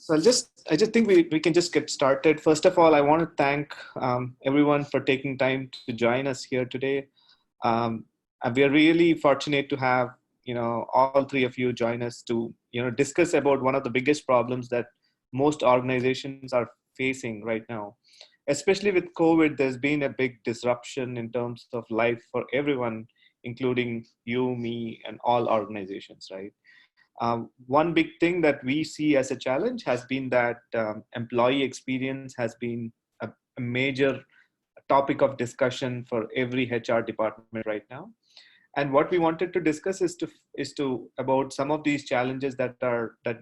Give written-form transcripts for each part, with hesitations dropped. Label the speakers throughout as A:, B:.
A: So I just think we can just get started. First of all, I want to thank everyone for taking time to join us here today. And we are really fortunate to have, all three of you join us to, discuss about one of the biggest problems that most organizations are facing right now. Especially with COVID, there's been a big disruption in terms of life for everyone, including you, me, and all organizations, right? One big thing that we see as a challenge has been that employee experience has been a major topic of discussion for every HR department right now. And what we wanted to discuss is to about some of these challenges that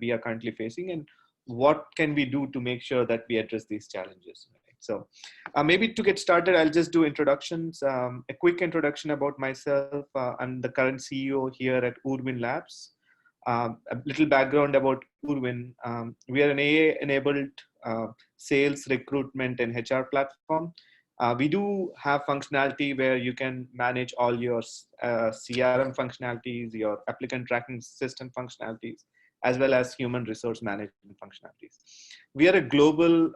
A: we are currently facing, and what can we do to make sure that we address these challenges. Right? So maybe to get started, I'll just do introductions. A quick introduction about myself. I'm the current CEO here at Oorwin Labs. A little background about Oorwin. We are an AI-enabled sales, recruitment, and HR platform. We do have functionality where you can manage all your CRM functionalities, your applicant tracking system functionalities, as well as human resource management functionalities. We are a global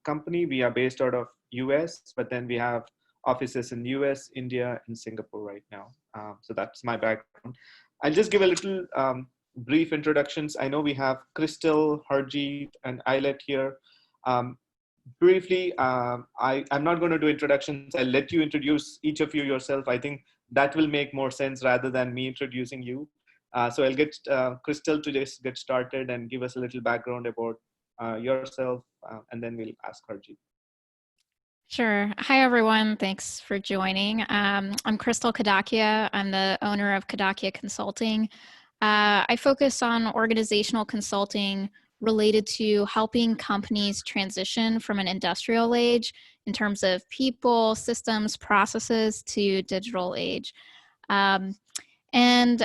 A: company. We are based out of US, but then we have offices in US, India, and Singapore right now. So that's my background. I'll just give a little brief introductions. I know we have Crystal, Harjeet, and Ailet here. Briefly, I'm not going to do introductions. I'll let you introduce each of you yourself. I think that will make more sense rather than me introducing you. So I'll get Crystal to just get started and give us a little background about yourself, and then we'll ask Harjeet.
B: Sure. Hi, everyone. Thanks for joining. I'm Crystal Kadakia. I'm the owner of Kadakia Consulting. I focus on organizational consulting related to helping companies transition from an industrial age in terms of people, systems, processes to digital age. And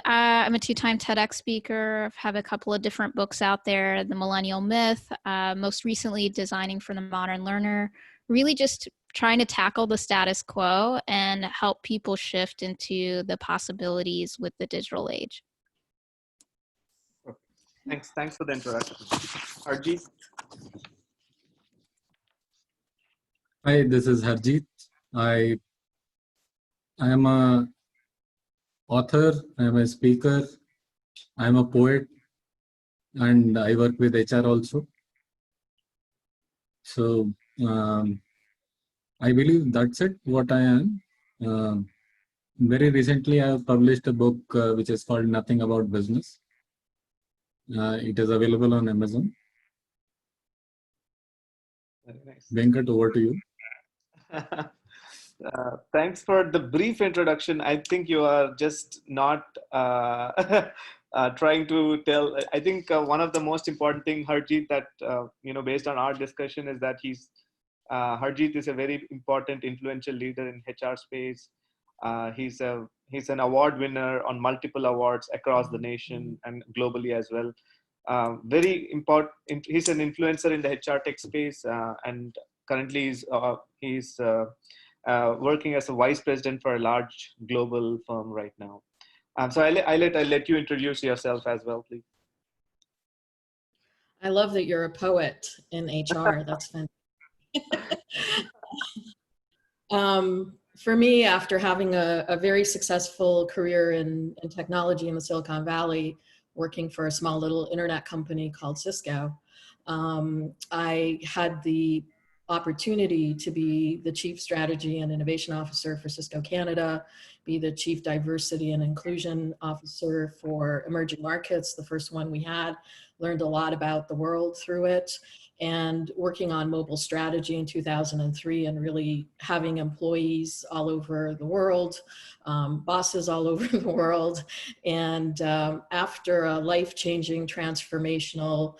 B: I'm a two-time TEDx speaker. I have a couple of different books out there, The Millennial Myth, most recently Designing for the Modern Learner, really just trying to tackle the status quo and help people shift into the possibilities with the digital age.
A: Thanks for the introduction. Harjeet?
C: Hi, this is Harjeet. I am a author, I am a speaker, I am a poet, and I work with HR also. So I believe that's it, what I am. Very recently, I have published a book which is called Nothing About Business. It is available on Amazon.
A: Very nice.
C: Venkat, over to you.
A: Thanks for the brief introduction. I think you are just not trying to tell. I think one of the most important thing, Harjeet, that based on our discussion, is that Harjeet is a very important, influential leader in HR space. He's an award winner on multiple awards across the nation and globally as well. Very important. He's an influencer in the HR tech space, and currently he's working as a vice president for a large global firm right now. So I'll let you introduce yourself as well, please.
D: I love that you're a poet in HR. That's fantastic. For me, after having a very successful career in technology in the Silicon Valley, working for a small little internet company called Cisco, I had the opportunity to be the Chief Strategy and Innovation Officer for Cisco Canada, be the Chief Diversity and Inclusion Officer for emerging markets, the first one we had, learned a lot about the world through it, and working on mobile strategy in 2003 and really having employees all over the world, bosses all over the world. And after a life-changing transformational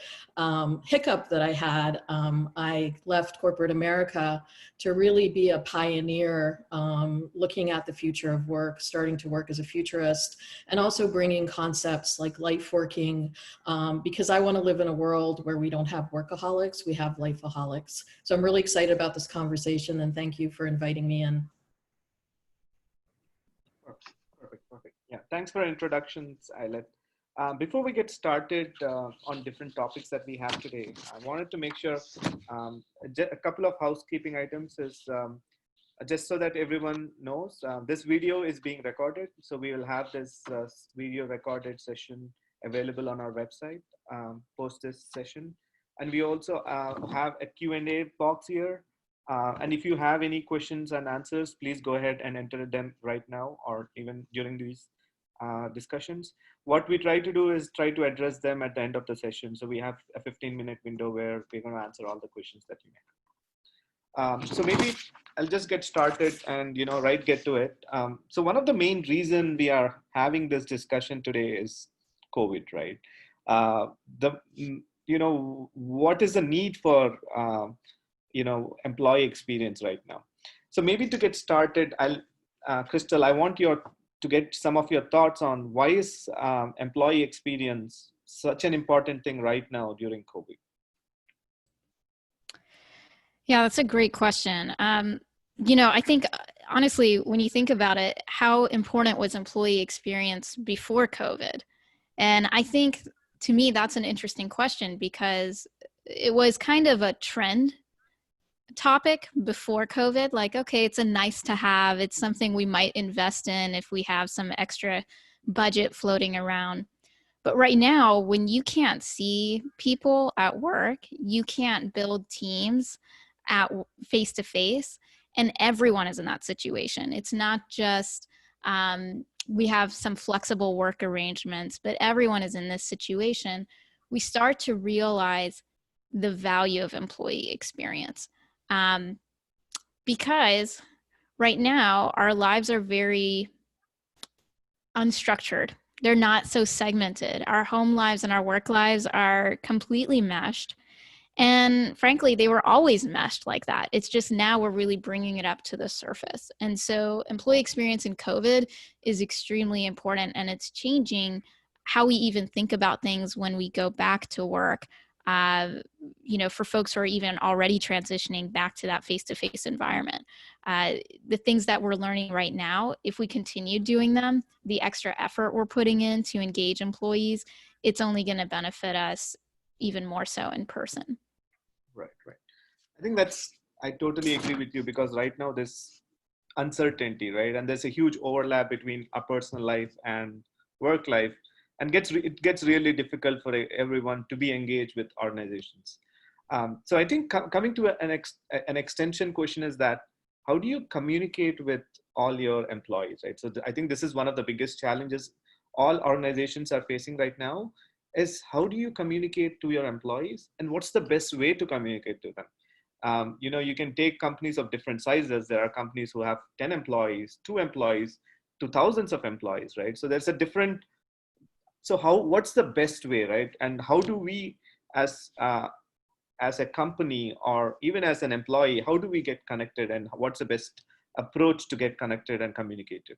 D: hiccup that I had, I left corporate America to really be a pioneer looking at the future of work, starting to work as a futurist, and also bringing concepts like life working, because I want to live in a world where we don't have workaholics, we have lifeaholics. So I'm really excited about this conversation, and thank you for inviting me in.
A: Perfect. Yeah, thanks for introductions, Ailet. Before we get started on different topics that we have today, I wanted to make sure a couple of housekeeping items is just so that everyone knows, this video is being recorded. So we will have this video recorded session available on our website post this session. And we also have a Q&A box here. And if you have any questions and answers, please go ahead and enter them right now or even during these discussions. What we try to do is try to address them at the end of the session. So we have a 15-minute window where we're going to answer all the questions that you may have. So maybe I'll just get started and get to it. So one of the main reason we are having this discussion today is COVID, right? What is the need for employee experience right now? So maybe to get started, Crystal, I want to get some of your thoughts on why is employee experience such an important thing right now during COVID?
B: Yeah, that's a great question. I think honestly, when you think about it, how important was employee experience before COVID? And I think to me, that's an interesting question because it was kind of a trend topic before COVID. Like, okay, it's a nice to have. It's something we might invest in if we have some extra budget floating around. But right now, when you can't see people at work, you can't build teams at face to face, and everyone is in that situation. It's not just we have some flexible work arrangements, but everyone is in this situation. We start to realize the value of employee experience. Because right now our lives are very unstructured. They're not so segmented. Our home lives and our work lives are completely meshed. And frankly, they were always meshed like that. It's just now we're really bringing it up to the surface. And so employee experience in COVID is extremely important, and it's changing how we even think about things when we go back to work. For folks who are even already transitioning back to that face-to-face environment. The things that we're learning right now, if we continue doing them, the extra effort we're putting in to engage employees, it's only going to benefit us even more so in person.
A: Right. I think I totally agree with you because right now there's uncertainty, right? And there's a huge overlap between our personal life and work life. And it gets really difficult for everyone to be engaged with organizations. So I think coming to an extension question is that how do you communicate with all your employees, right? So I think this is one of the biggest challenges all organizations are facing right now is how do you communicate to your employees and what's the best way to communicate to them? You can take companies of different sizes. There are companies who have 10 employees, 2 employees, to thousands of employees, right? So there's a different. So what's the best way, right? And how do we, as a company or even as an employee, how do we get connected and what's the best approach to get connected and communicated?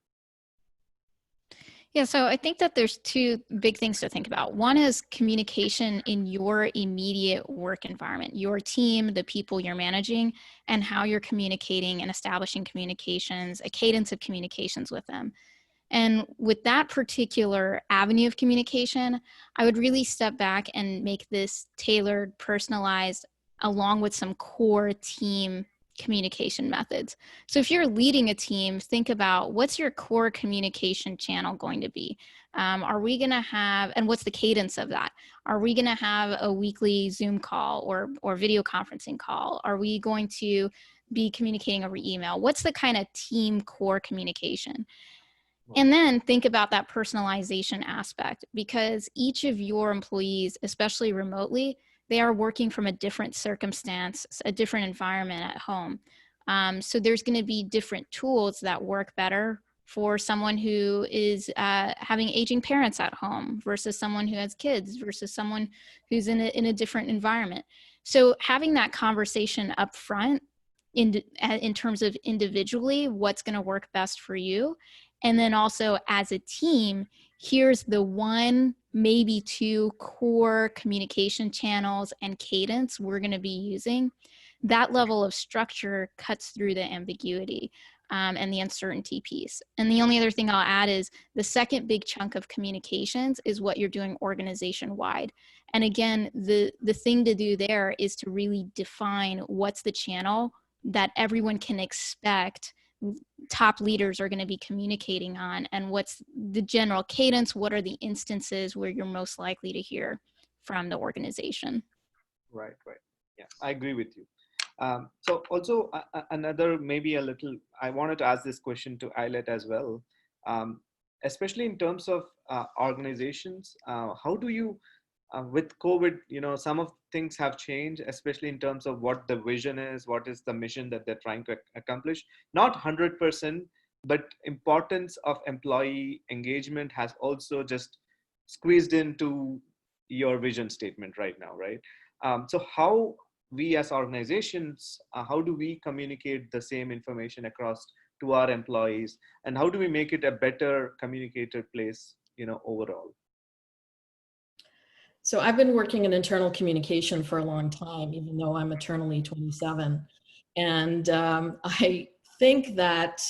B: Yeah, so I think that there's 2 big things to think about. One is communication in your immediate work environment, your team, the people you're managing, and how you're communicating and establishing communications, a cadence of communications with them. And with that particular avenue of communication, I would really step back and make this tailored, personalized, along with some core team communication methods. So if you're leading a team, think about what's your core communication channel going to be? Are we going to have, and what's the cadence of that? Are we going to have a weekly Zoom call or video conferencing call? Are we going to be communicating over email? What's the kind of team core communication? And then think about that personalization aspect, because each of your employees, especially remotely, they are working from a different circumstance, a different environment at home. So there's going to be different tools that work better for someone who is having aging parents at home versus someone who has kids versus someone who's in a different environment. So having that conversation up front in terms of individually, what's going to work best for you. And then also as a team, here's the 1, maybe 2 core communication channels and cadence we're going to be using. That level of structure cuts through the ambiguity. and the uncertainty piece. And the only other thing I'll add is the second big chunk of communications is what you're doing organization-wide. And again, the thing to do there is to really define what's the channel that everyone can expect top leaders are going to be communicating on, and what's the general cadence, what are the instances where you're most likely to hear from the organization.
A: Right. Yeah, I agree with you. So also another, maybe a little, I wanted to ask this question to Eilert as well, especially in terms of organizations. How do you, with COVID, some of things have changed, especially in terms of what the vision is, what is the mission that they're trying to accomplish. Not 100%, but importance of employee engagement has also just squeezed into your vision statement right now, right? So how we as organizations, how do we communicate the same information across to our employees, and how do we make it a better communicated place, overall?
D: So I've been working in internal communication for a long time, even though I'm eternally 27. And I think that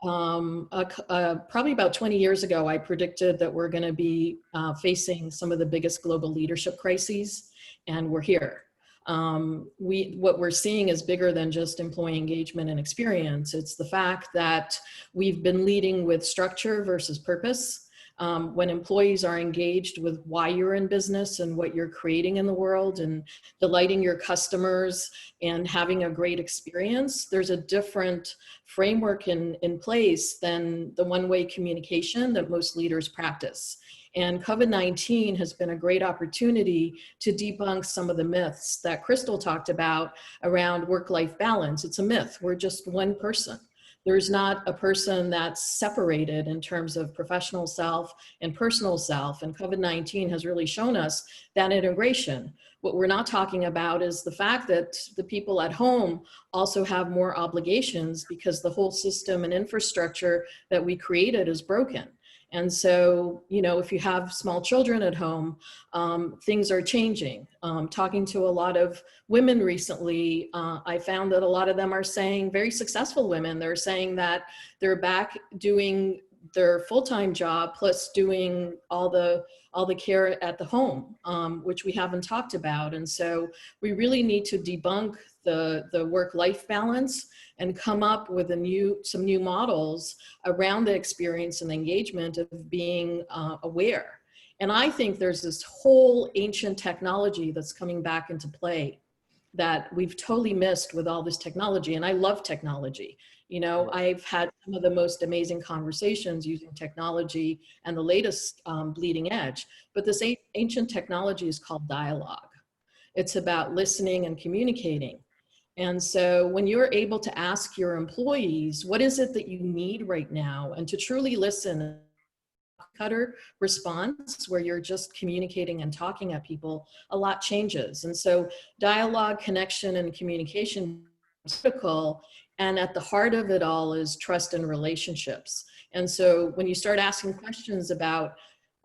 D: probably about 20 years ago, I predicted that we're going to be facing some of the biggest global leadership crises, and we're here. What we're seeing is bigger than just employee engagement and experience. It's the fact that we've been leading with structure versus purpose. When employees are engaged with why you're in business and what you're creating in the world and delighting your customers and having a great experience, there's a different framework in place than the one-way communication that most leaders practice. And COVID-19 has been a great opportunity to debunk some of the myths that Crystal talked about around work-life balance. It's a myth. We're just one person. There's not a person that's separated in terms of professional self and personal self. And COVID-19 has really shown us that integration. What we're not talking about is the fact that the people at home also have more obligations because the whole system and infrastructure that we created is broken. And so, if you have small children at home, things are changing. Talking to a lot of women recently, I found that a lot of them are saying, very successful women, they're saying that they're back doing their full-time job plus doing all the care at the home, which we haven't talked about. And so we really need to debunk the work-life balance and come up with some new models around the experience and engagement of being aware. And I think there's this whole ancient technology that's coming back into play that we've totally missed with all this technology. And I love technology. I've had some of the most amazing conversations using technology and the latest bleeding edge, but this ancient technology is called dialogue. It's about listening and communicating. And so when you're able to ask your employees, what is it that you need right now? And to truly listen, cutter response where you're just communicating and talking at people, a lot changes. And so dialogue, connection, and communication is critical. And at the heart of it all is trust and relationships. And so when you start asking questions about,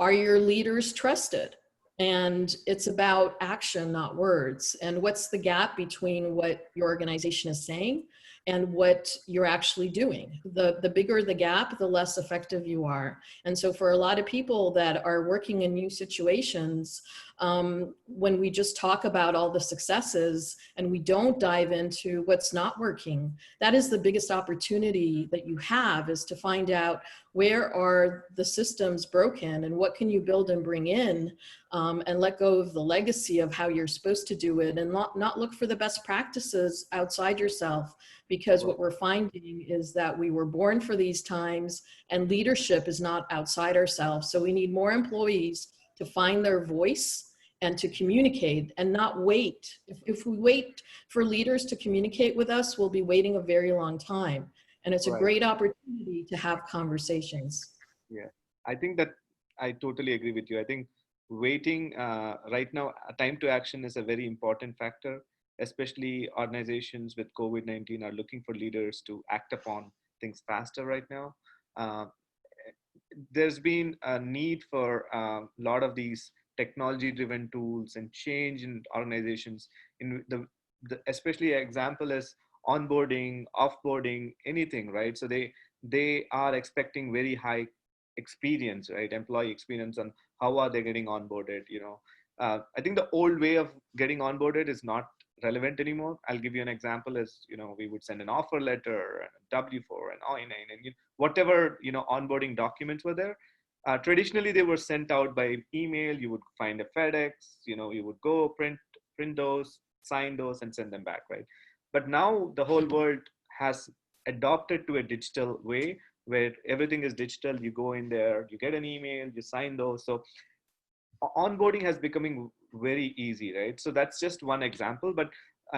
D: are your leaders trusted? And it's about action, not words. And what's the gap between what your organization is saying and what you're actually doing? The bigger the gap, the less effective you are. And so for a lot of people that are working in new situations, when we just talk about all the successes and we don't dive into what's not working, that is the biggest opportunity that you have, is to find out where are the systems broken and what can you build and bring in, and let go of the legacy of how you're supposed to do it, and not look for the best practices outside yourself, because what we're finding is that we were born for these times and leadership is not outside ourselves. So we need more employees to find their voice and to communicate and not wait. If we wait for leaders to communicate with us, we'll be waiting a very long time. And it's a great opportunity to have conversations.
A: Yeah, I think that I totally agree with you. I think waiting right now, time to action is a very important factor, especially organizations with COVID-19 are looking for leaders to act upon things faster right now. There's been a need for a lot of these technology driven tools and change in organizations. In the especially example is onboarding, offboarding, anything, right? So they are expecting very high experience, right? Employee experience, and how are they getting onboarded, I think the old way of getting onboarded is not relevant anymore. I'll give you an example. Is, we would send an offer letter, and a W4, and I-9, and whatever, onboarding documents were there. Traditionally, they were sent out by email. You would find a FedEx. You would go print those, sign those, and send them back, right? But now the whole world has adopted to a digital way where everything is digital. You go in there, you get an email, you sign those. So onboarding has becoming very easy, right? So that's just one example. But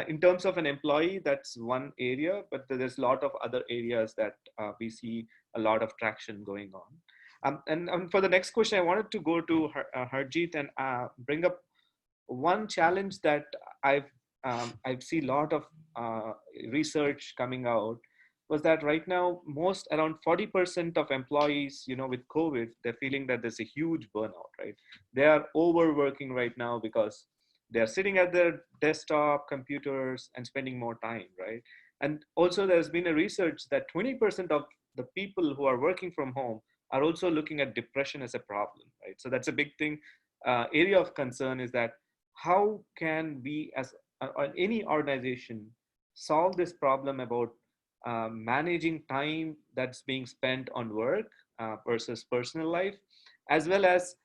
A: in terms of an employee, that's one area, but there's a lot of other areas that we see a lot of traction going on. And for the next question, I wanted to go to Harjeet and bring up one challenge that I've seen a lot of research coming out, was that right now, most around 40% of employees, with COVID, they're feeling that there's a huge burnout, right? They are overworking right now because they're sitting at their desktop computers and spending more time, right? And also there's been a research that 20% of the people who are working from home are also looking at depression as a problem, right? So that's a big thing. Area of concern is that how can we, as any organization, solve this problem about managing time that's being spent on work versus personal life, as well as,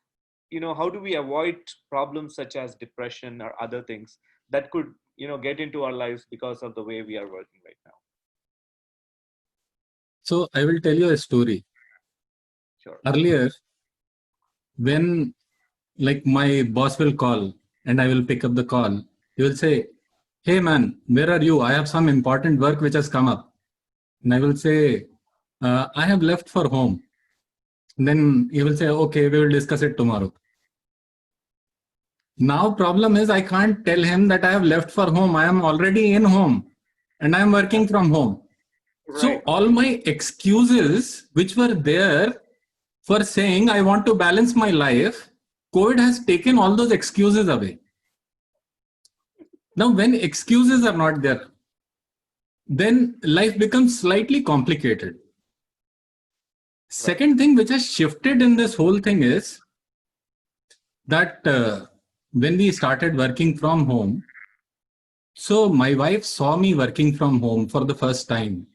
A: how do we avoid problems such as depression or other things that could, get into our lives because of the way we are working right now.
C: So I will tell you a story.
A: Sure.
C: Earlier, when like my boss will call and I will pick up the call, he will say, "Hey man, where are you? I have some important work which has come up." And I will say, "I have left for home." And then he will say, "Okay, we will discuss it tomorrow." Now problem is I can't tell him that I have left for home. I am already in home and I am working from home. Right. So all my excuses which were there for saying I want to balance my life, COVID has taken all those excuses away. Now when excuses are not there, then life becomes slightly complicated. Second thing which has shifted in this whole thing is that when we started working from home, so my wife saw me working from home for the first time.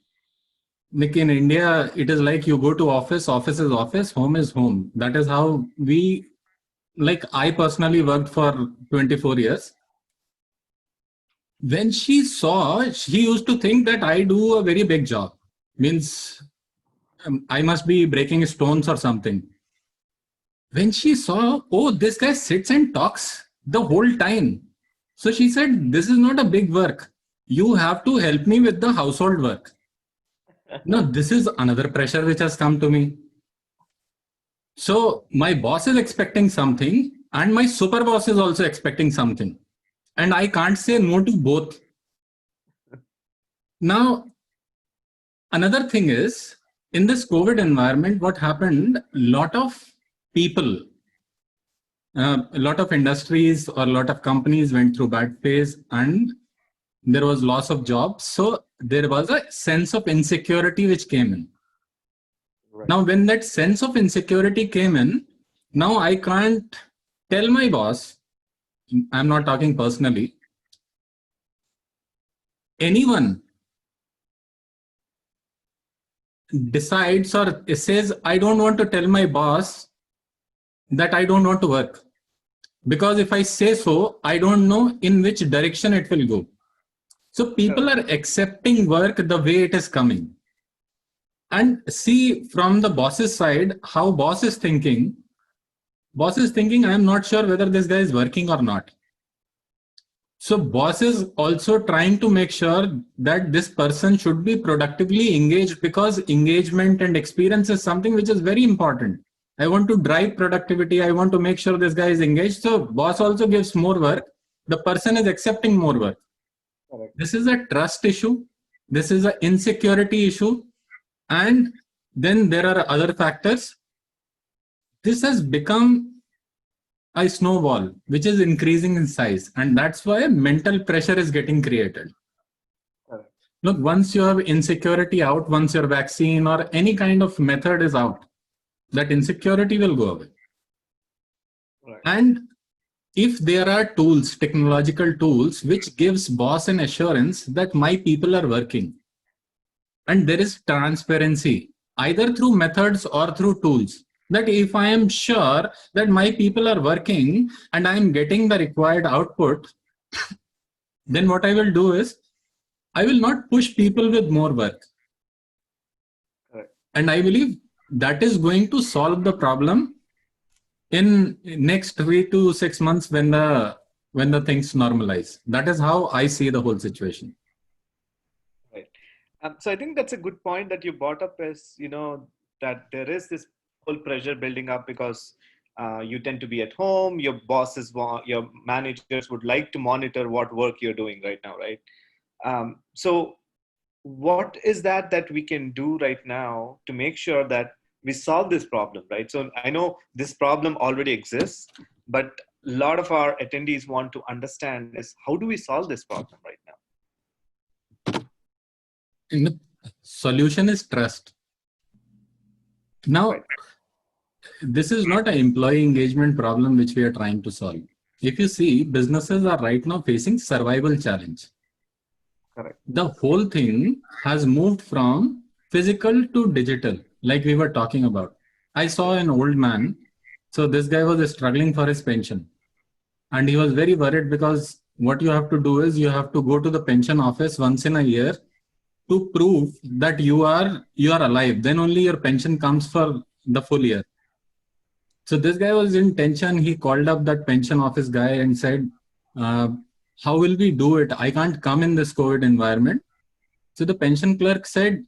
C: Like in India, it is like you go to office, office is office, home is home. That is how we, like I personally worked for 24 years. When she saw, she used to think that I do a very big job. Means I must be breaking stones or something. When she saw, oh, this guy sits and talks the whole time. So she said, this is not a big work. You have to help me with the household work. Now, this is another pressure which has come to me. So my boss is expecting something and my super boss is also expecting something. And I can't say no to both. Now, another thing is, in this COVID environment, what happened, a lot of people, a lot of industries or a lot of companies went through bad phase and there was loss of jobs. So there was a sense of insecurity which came in. Right. Now, when that sense of insecurity came in, now I can't tell my boss, I'm not talking personally, anyone decides or says, I don't want to tell my boss that I don't want to work. Because if I say so, I don't know in which direction it will go. So people are accepting work the way it is coming. And see from the boss's side, how boss is thinking. Boss is thinking, I am not sure whether this guy is working or not. So boss is also trying to make sure that this person should be productively engaged, because engagement and experience is something which is very important. I want to drive productivity. I want to make sure this guy is engaged. So boss also gives more work. The person is accepting more work. Correct. This is a trust issue. This is an insecurity issue. And then there are other factors. This has become a snowball, which is increasing in size. And that's why mental pressure is getting created. Correct. Look, once you have insecurity out, once your vaccine or any kind of method is out, that insecurity will go away.
A: Right.
C: And if there are tools, technological tools, which gives boss an assurance that my people are working, and there is transparency, either through methods or through tools, that if I am sure that my people are working and I am getting the required output, then what I will do is, I will not push people with more work.
A: Right.
C: And I believe that is going to solve the problem in next 3 to 6 months when the things normalize. That is how I see the whole situation.
A: Right. So I think that's a good point that you brought up, is, that there is this whole pressure building up because you tend to be at home, your bosses, your managers would like to monitor what work you're doing right now, right? So what is that we can do right now to make sure that we solve this problem, right? So I know this problem already exists, but a lot of our attendees want to understand is, how do we solve this problem right now?
C: And the solution is trust. Now,
A: Right.
C: this is not an employee engagement problem which we are trying to solve. If you see, businesses are right now facing survival challenge.
A: Correct.
C: The whole thing has moved from physical to digital, like we were talking about. I saw an old man. So this guy was struggling for his pension. And he was very worried because what you have to do is you have to go to the pension office once in a year to prove that you are alive. Then only your pension comes for the full year. So this guy was in tension. He called up that pension office guy and said, how will we do it? I can't come in this COVID environment. So the pension clerk said,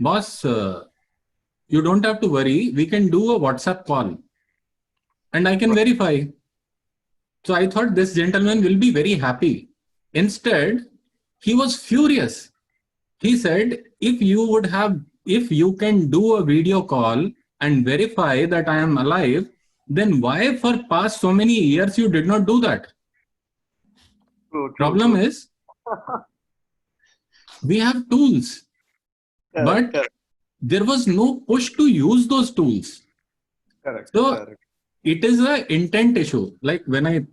C: boss, you don't have to worry. We can do a WhatsApp call and I can verify. So I thought this gentleman will be very happy. Instead, he was furious. He said, if you can do a video call and verify that I am alive, then why for past so many years you did not do that? Problem is, we have tools, but there was no push to use those tools. So it is an intent issue. Like when I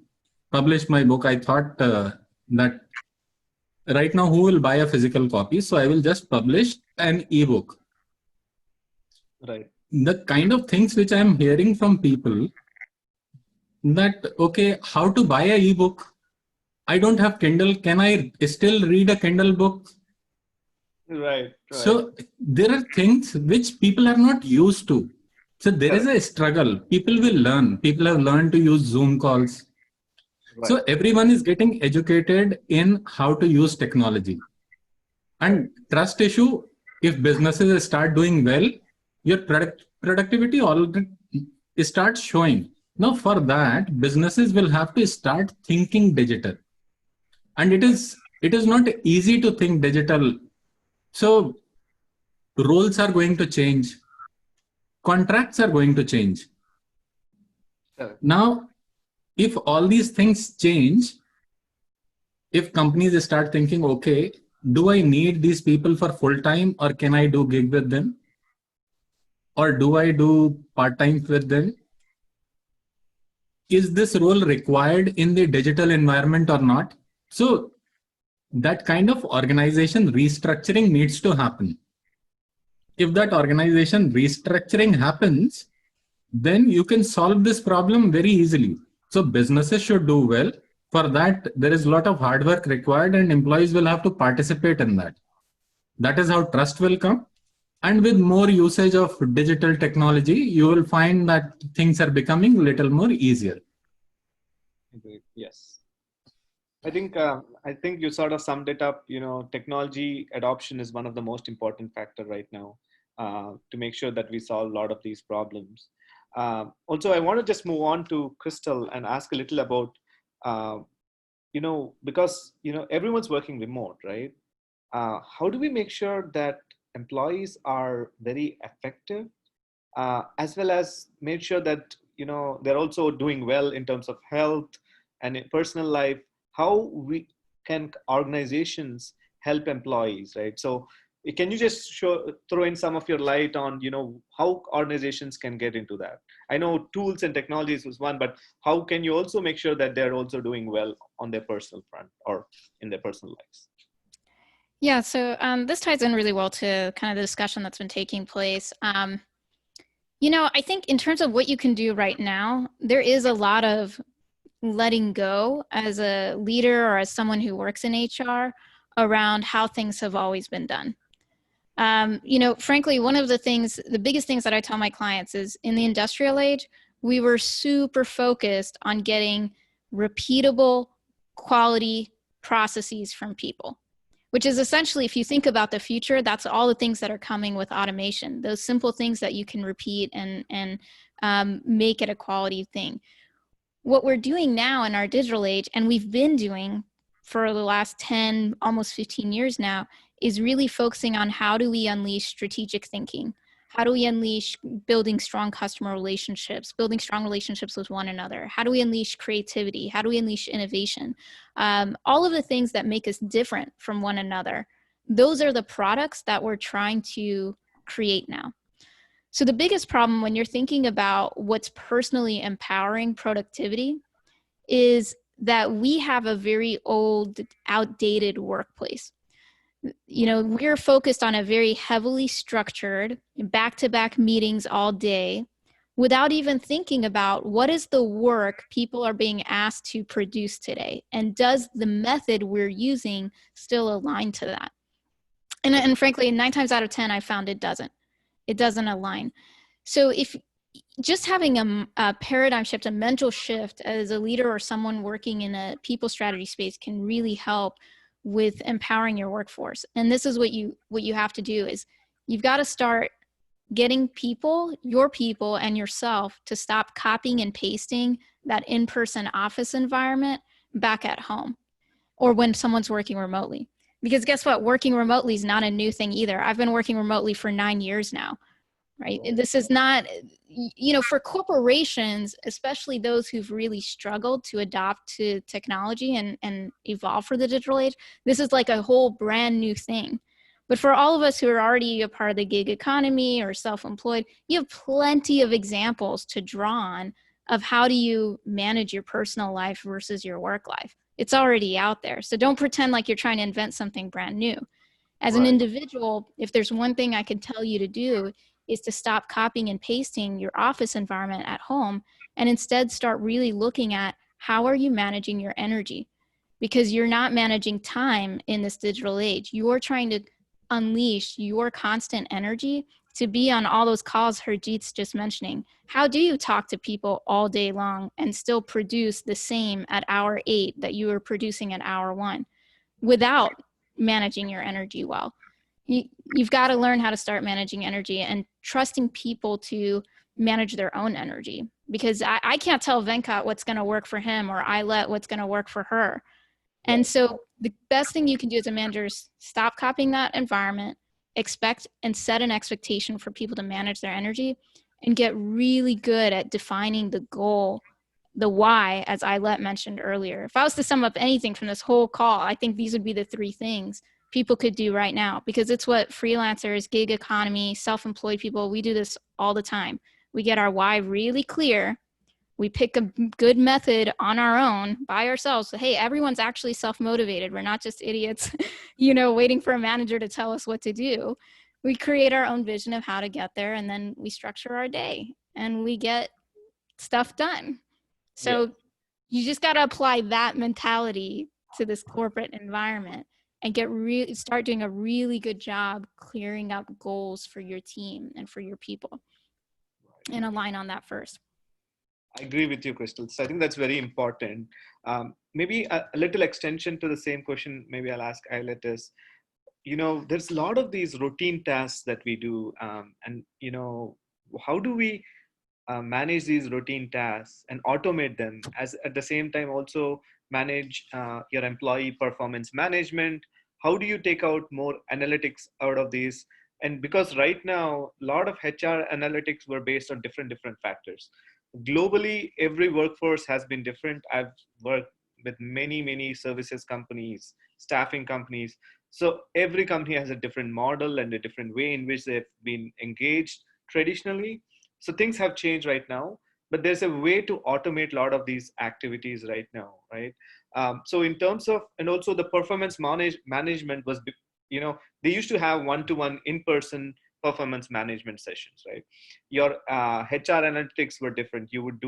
C: published my book, I thought that right now who will buy a physical copy? So I will just publish an ebook.
A: Right.
C: The kind of things which I'm hearing from people that, okay, how to buy an ebook? I don't have Kindle. Can I still read a Kindle book?
A: Right.
C: So there are things which people are not used to. So there is a struggle. People will learn. People have learned to use Zoom calls. Right. So everyone is getting educated in how to use technology. And trust issue, if businesses start doing well, your productivity already starts showing. Now for that, businesses will have to start thinking digital. And it is not easy to think digital. So roles are going to change. Contracts are going to change. Now, if all these things change, if companies start thinking, okay, do I need these people for full time or can I do gig with them? Or do I do part time with them? Is this role required in the digital environment or not? So that kind of organization restructuring needs to happen. If that organization restructuring happens, then you can solve this problem very easily. So businesses should do well. For that, there is a lot of hard work required and employees will have to participate in that. That is how trust will come. And with more usage of digital technology, you will find that things are becoming a little more easier.
A: Yes. I think you sort of summed it up. Technology adoption is one of the most important factor right now to make sure that we solve a lot of these problems. Also, I want to just move on to Crystal and ask a little about, because everyone's working remote, right? How do we make sure that employees are very effective, as well as make sure that they're also doing well in terms of health and in personal life? How we can organizations help employees, right? So can you just throw in some of your light on, how organizations can get into that? I know tools and technologies was one, but how can you also make sure that they're also doing well on their personal front or in their personal lives?
B: Yeah, so this ties in really well to kind of the discussion that's been taking place. I think in terms of what you can do right now, there is a lot of letting go as a leader or as someone who works in HR around how things have always been done. Frankly, one of the biggest things that I tell my clients is in the industrial age, we were super focused on getting repeatable quality processes from people, which is essentially, if you think about the future, that's all the things that are coming with automation, those simple things that you can repeat and make it a quality thing. What we're doing now in our digital age, and we've been doing for the last 10, almost 15 years now, is really focusing on how do we unleash strategic thinking? How do we unleash building strong customer relationships, building strong relationships with one another? How do we unleash creativity? How do we unleash innovation? All of the things that make us different from one another. Those are the products that we're trying to create now. So the biggest problem when you're thinking about what's personally empowering productivity is that we have a very old, outdated workplace. We're focused on a very heavily structured, back-to-back meetings all day without even thinking about what is the work people are being asked to produce today, and does the method we're using still align to that? And frankly, 9 times out of 10, I found it doesn't. It doesn't align. So if just having a paradigm shift, a mental shift as a leader or someone working in a people strategy space can really help with empowering your workforce. And this is what you have to do is you've got to start getting people, your people and yourself, to stop copying and pasting that in-person office environment back at home or when someone's working remotely. Because guess what? Working remotely is not a new thing either. I've been working remotely for 9 years now, right? This is not, for corporations, especially those who've really struggled to adopt to technology and evolve for the digital age, this is like a whole brand new thing. But for all of us who are already a part of the gig economy or self-employed, you have plenty of examples to draw on of how do you manage your personal life versus your work life. It's already out there. So don't pretend like you're trying to invent something brand new. As an individual, if there's one thing I could tell you to do is to stop copying and pasting your office environment at home and instead start really looking at how are you managing your energy? Because you're not managing time in this digital age. You're trying to unleash your constant energy to be on all those calls Harjeet's just mentioning. How do you talk to people all day long and still produce the same at hour 8 that you were producing at hour 1 without managing your energy well? You've got to learn how to start managing energy and trusting people to manage their own energy, because I can't tell Venkat what's going to work for him or Eilette what's going to work for her. And so the best thing you can do as a manager is stop copying that environment, expect and set an expectation for people to manage their energy, and get really good at defining the goal, the why, as Eilette mentioned earlier. If I was to sum up anything from this whole call, I think these would be the 3 things people could do right now, because it's what freelancers, gig economy, self-employed people, we do this all the time. We get our why really clear. We pick a good method on our own by ourselves. So, hey, everyone's actually self-motivated. We're not just idiots, waiting for a manager to tell us what to do. We create our own vision of how to get there, and then we structure our day and we get stuff done. So you just got to apply that mentality to this corporate environment and start doing a really good job clearing up goals for your team and for your people, and align on that first.
A: I agree with you, Crystal. So I think that's very important. Maybe a little extension to the same question, maybe I'll ask Eilette is, there's a lot of these routine tasks that we do. And how do we manage these routine tasks and automate them, as at the same time also manage your employee performance management? How do you take out more analytics out of these? And because right now, a lot of HR analytics were based on different factors. Globally, every workforce has been different. I've worked with many services companies, staffing companies. So every company has a different model and a different way in which they've been engaged traditionally. So things have changed right now, but there's a way to automate a lot of these activities right now, right? So in terms of, and also the performance management was, they used to have one-to-one in-person performance management sessions, right? Your HR analytics were different. You would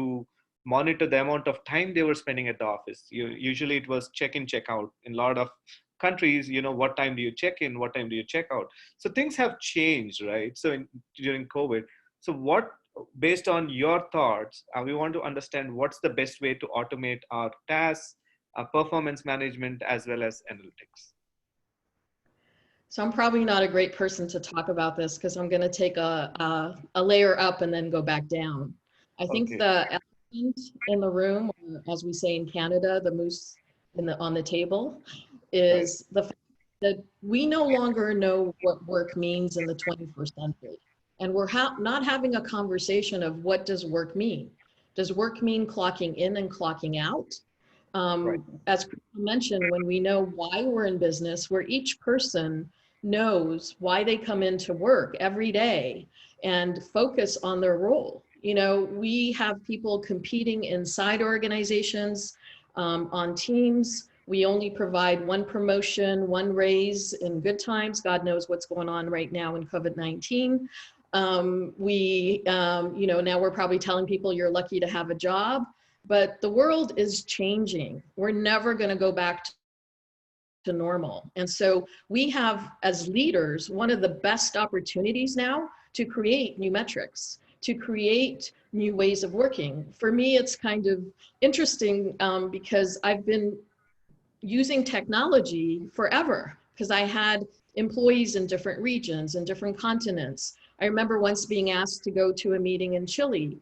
A: monitor the amount of time they were spending at the office. Usually it was check in, check out. In a lot of countries, what time do you check in, what time do you check out? So things have changed, right? So during COVID, so based on your thoughts, we want to understand what's the best way to automate our tasks, performance management, as well as analytics.
D: So I'm probably not a great person to talk about this because I'm going to take a layer up and then go back down. I think
A: Okay.
D: the elephant in the room, or as we say in Canada, the moose on the table, is the fact that we no longer know what work means in the 21st century. And we're not having a conversation of what does work mean. Does work mean clocking in and clocking out? As Chris mentioned, when we know why we're in business, where each person knows why they come into work every day and focus on their role. We have people competing inside organizations, on teams. We only provide one promotion, one raise in good times. God knows what's going on right now in COVID-19. Now we're probably telling people you're lucky to have a job, but the world is changing. We're never going to go back to normal. And so we have, as leaders, one of the best opportunities now to create new metrics, to create new ways of working. For me, it's kind of interesting because I've been using technology forever because I had employees in different regions and different continents. I remember once being asked to go to a meeting in Chile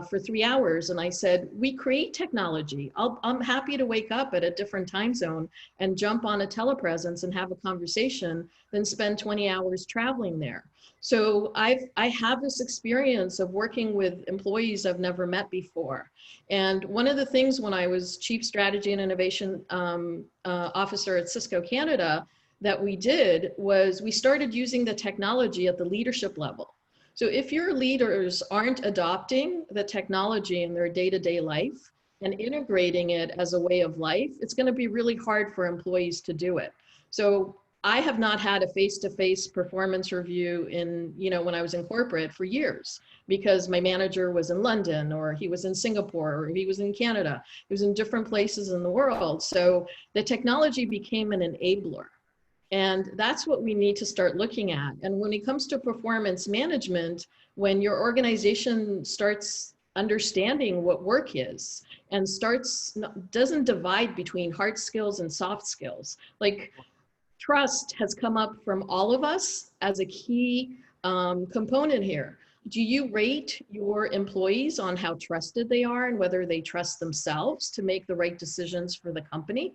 D: for 3 hours. And I said, we create technology. I'm happy to wake up at a different time zone and jump on a telepresence and have a conversation than spend 20 hours traveling there. So I have this experience of working with employees I've never met before. And one of the things when I was Chief Strategy and Innovation Officer at Cisco Canada that we did was we started using the technology at the leadership level. So if your leaders aren't adopting the technology in their day-to-day life and integrating it as a way of life, it's going to be really hard for employees to do it. So I have not had a face-to-face performance review when I was in corporate for years because my manager was in London or he was in Singapore or he was in Canada. He was in different places in the world. So the technology became an enabler. And that's what we need to start looking at. And when it comes to performance management, when your organization starts understanding what work is and doesn't divide between hard skills and soft skills, like trust has come up from all of us as a key component here. Do you rate your employees on how trusted they are and whether they trust themselves to make the right decisions for the company?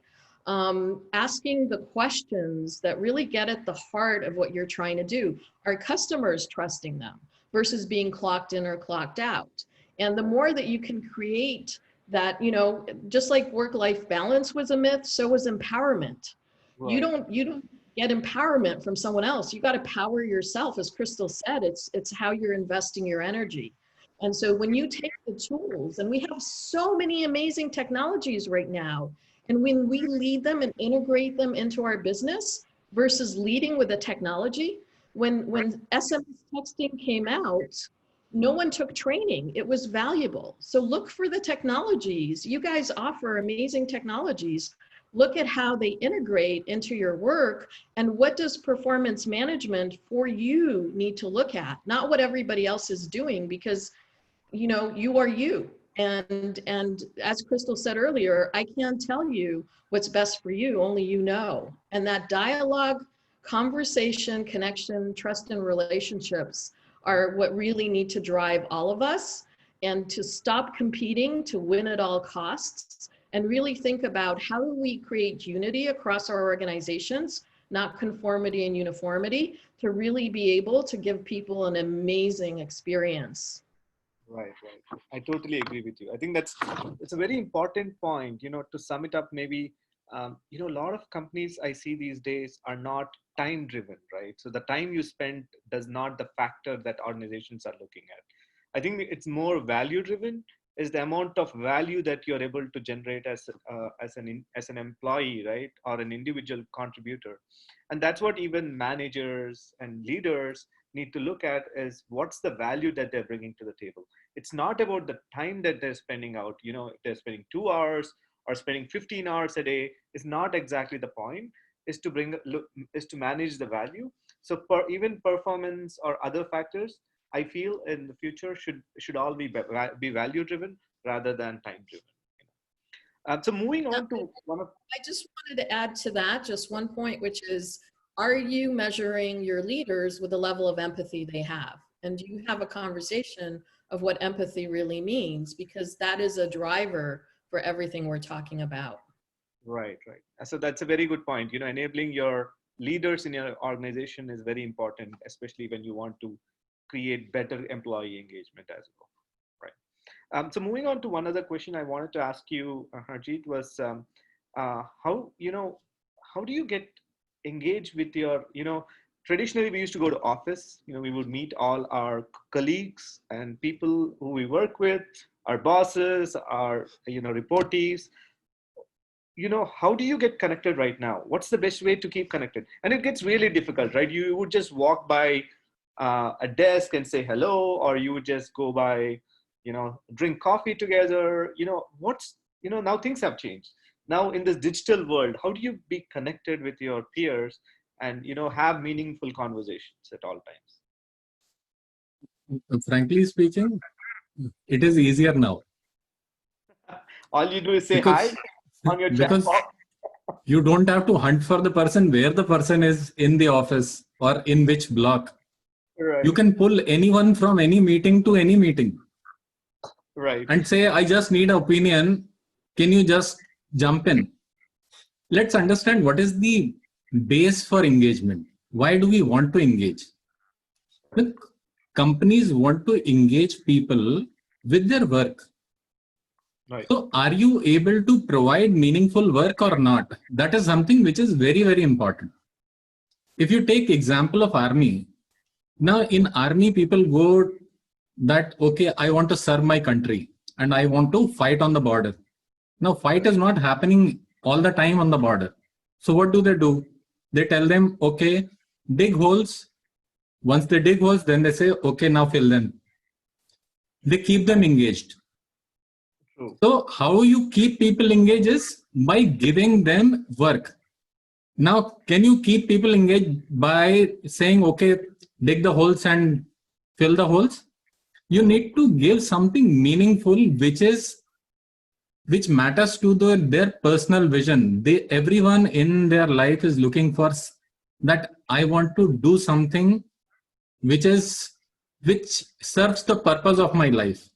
D: Asking the questions that really get at the heart of what you're trying to do. Are customers trusting them versus being clocked in or clocked out? And the more that you can create that, just like work-life balance was a myth, so was empowerment. Right. You don't get empowerment from someone else. You got to power yourself. As Crystal said, it's how you're investing your energy. And so when you take the tools, and we have so many amazing technologies right now, and when we lead them and integrate them into our business versus leading with the technology, when SMS texting came out, no one took training. It was valuable. So look for the technologies. You guys offer amazing technologies. Look at how they integrate into your work and what does performance management for you need to look at, not what everybody else is doing, because you are you. And as Crystal said earlier, I can't tell you what's best for you, only you know. And that dialogue, conversation, connection, trust, and relationships are what really need to drive all of us, and to stop competing to win at all costs and really think about how do we create unity across our organizations, not conformity and uniformity, to really be able to give people an amazing experience.
A: Right, right. I totally agree with you. I think it's a very important point. To sum it up, maybe a lot of companies I see these days are not time driven, right? So the time you spend does not the factor that organizations are looking at. I think it's more value driven. Is the amount of value that you're able to generate as an employee, right, or an individual contributor, and that's what even managers and leaders need to look at is what's the value that they're bringing to the table. It's not about the time that they're spending out. If they're spending 2 hours or spending 15 hours a day is not exactly the point. Is to manage the value. So even performance or other factors, I feel in the future should all be value driven rather than time driven. So moving on to one of
D: I just wanted to add to that just one point, which is, are you measuring your leaders with the level of empathy they have? And do you have a conversation of what empathy really means? Because that is a driver for everything we're talking about.
A: Right, right. So that's a very good point. Enabling your leaders in your organization is very important, especially when you want to create better employee engagement as well. Right. So moving on to one other question I wanted to ask you, Harjeet, was how do you get engaged with your, traditionally we used to go to office, we would meet all our colleagues and people who we work with, our bosses, our, reportees. How do you get connected right now? What's the best way to keep connected? And it gets really difficult, right? You would just walk by a desk and say hello, or you would just go by, drink coffee together. Now things have changed. Now in this digital world, how do you be connected with your peers and, have meaningful conversations at all times?
C: Frankly speaking, it is easier now.
A: All you do is say
C: Because-
A: hi on your chat
C: because
A: box.
C: you don't have to hunt for the person where the person is in the office or in which block.
A: Right.
C: You can pull anyone from any meeting to any meeting
A: Right.
C: and say, I just need an opinion. Can you just jump in? Let's understand what is the base for engagement. Why do we want to engage? Look, companies want to engage people with their work.
A: Right.
C: So are you able to provide meaningful work or not? That is something which is very, very important. If you take example of army, now in army people go that, okay, I want to serve my country and I want to fight on the border. Now fight is not happening all the time on the border. So what do? They tell them, okay, dig holes. Once they dig holes, then they say, okay, now fill them. They keep them engaged.
A: True.
C: So how you keep people engaged is by giving them work. Now, can you keep people engaged by saying, okay, dig the holes and fill the holes? You need to give something meaningful, which matters to their personal vision. Everyone in their life is looking for that. I want to do something which serves the purpose of my life.